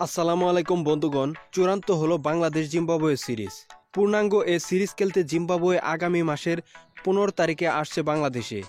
আসসালামু আলাইকুম বন্ধুগণ, চূড়ান্ত হলো বাংলাদেশ জিম্বাবুয়ে সিরিজ। পূর্ণাঙ্গ এ সিরিজ খেলতে জিম্বাবুয়ে আগামী মাসের 15 তারিখে আসছে বাংলাদেশে।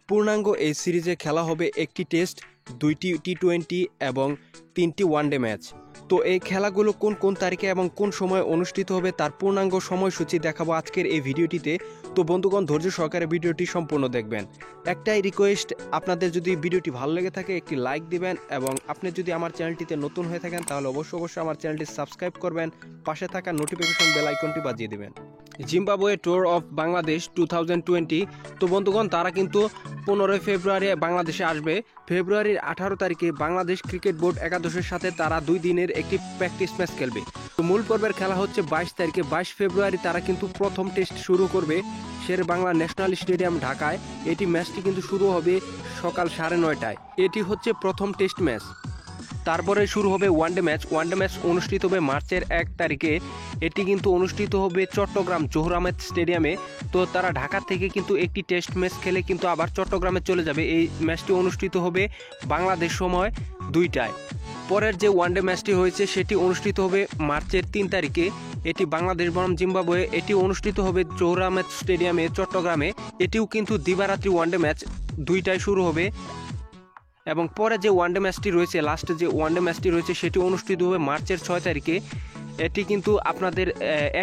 পূর্ণাঙ্গ এই সিরিজে খেলা হবে একটি টেস্ট, 2টি টি-20 এবং 3টি ওয়ানডে ম্যাচ। তো এই খেলাগুলো কোন কোন তারিখে এবং কোন সময় অনুষ্ঠিত হবে তার পূর্ণাঙ্গ সময়সূচি দেখাবো আজকের এই ভিডিওটিতে। তো বন্ধুগণ, ধৈর্য সহকারে ভিডিওটি সম্পূর্ণ দেখবেন। একটাই রিকোয়েস্ট, আপনাদের যদি ভিডিওটি ভালো লেগে থাকে একটি লাইক দিবেন এবং আপনি যদি আমার চ্যানেলটিতে নতুন হয়ে থাকেন তাহলে অবশ্যই আমার চ্যানেলটি সাবস্ক্রাইব করবেন, পাশে থাকা নোটিফিকেশন বেল আইকনটি বাজিয়ে দিবেন। Zimbabwe tour of Bangladesh 2020। তো বন্ধুগণ, তারা কিন্তু 15 ফেব্রুয়ারি বাংলাদেশে আসবে। ফেব্রুয়ারির 18 তারিখে বাংলাদেশ ক্রিকেট বোর্ড একাদশের সাথে তারা 2 দিনের একটি প্র্যাকটিস ম্যাচ খেলবে। তো মূল পর্বের খেলা হচ্ছে 22 তারিখে। 22 ফেব্রুয়ারি তারা কিন্তু প্রথম টেস্ট শুরু করবে শের বাংলা ন্যাশনাল স্টেডিয়াম ঢাকায়। এটি ম্যাচটি কিন্তু শুরু হবে সকাল 9:30টায়। এটি হচ্ছে প্রথম টেস্ট ম্যাচ। তারপরে শুরু হবে ওয়ানডে ম্যাচ। ওয়ানডে ম্যাচ অনুষ্ঠিত হবে মার্চের 1 তারিখে। এটি কিন্তু অনুষ্ঠিত হবে চট্টগ্রাম জহুর আহমেদ স্টেডিয়ামে। তো তারা ঢাকা থেকে কিন্তু একটি টেস্ট ম্যাচ খেলে কিন্তু আবার চট্টগ্রামে চলে যাবে। এই ম্যাচটি অনুষ্ঠিত হবে বাংলাদেশ সময় 2টায়। পরের যে ওয়ানডে ম্যাচটি হয়েছে সেটি অনুষ্ঠিত হবে মার্চের 3 তারিখে। এটি বাংলাদেশ বনাম জিম্বাবুয়ে। এটি অনুষ্ঠিত হবে জহুর আহমেদ স্টেডিয়ামে চট্টগ্রামে। এটিও কিন্তু দিবারাত্রি ওয়ানডে ম্যাচ, 2টায় শুরু হবে। এবং পরে যে ওয়ানডে ম্যাচটি রয়েছে, লাস্টে যে ওয়ানডে ম্যাচটি রয়েছে সেটি অনুষ্ঠিত হবে মার্চের 6 তারিখে। এটি কিন্তু আপনাদের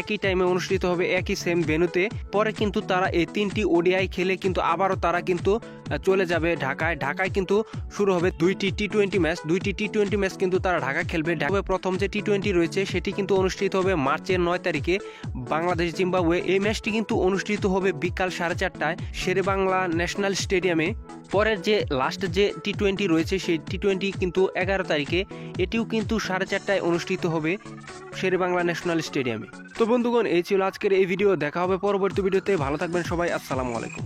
একই টাইমে অনুষ্ঠিত হবে, একই সেম ভেন্যুতে। পরে কিন্তু তারা এই 3টি ওডিআই খেলে কিন্তু আবারও তারা কিন্তু চলে যাবে ঢাকায়। ঢাকায় কিন্তু শুরু হবে 2টি টি-20 ম্যাচ। 2টি টি-20 ম্যাচ কিন্তু তারা ঢাকা খেলবে। প্রথম যে টি-20 রয়েছে সেটি কিন্তু অনুষ্ঠিত হবে মার্চের 9 তারিখে বাংলাদেশ জিম্বাবুয়ে। এই ম্যাচটি কিন্তু অনুষ্ঠিত হবে বিকাল 4:30টায় শেরে বাংলা ন্যাশনাল স্টেডিয়ামে। পরের যে লাস্ট যে টি-20 রয়েছে সেই টি-20 কিন্তু 11 তারিখে। এটিও কিন্তু 4:30টায় অনুষ্ঠিত হবে শেরে বাংলা ন্যাশনাল স্টেডিয়ামে। তো বন্ধুগণ, এই ছিল আজকের এই ভিডিও। দেখা হবে পরবর্তী ভিডিওতে। ভালো থাকবেন সবাই। আসসালামু আলাইকুম।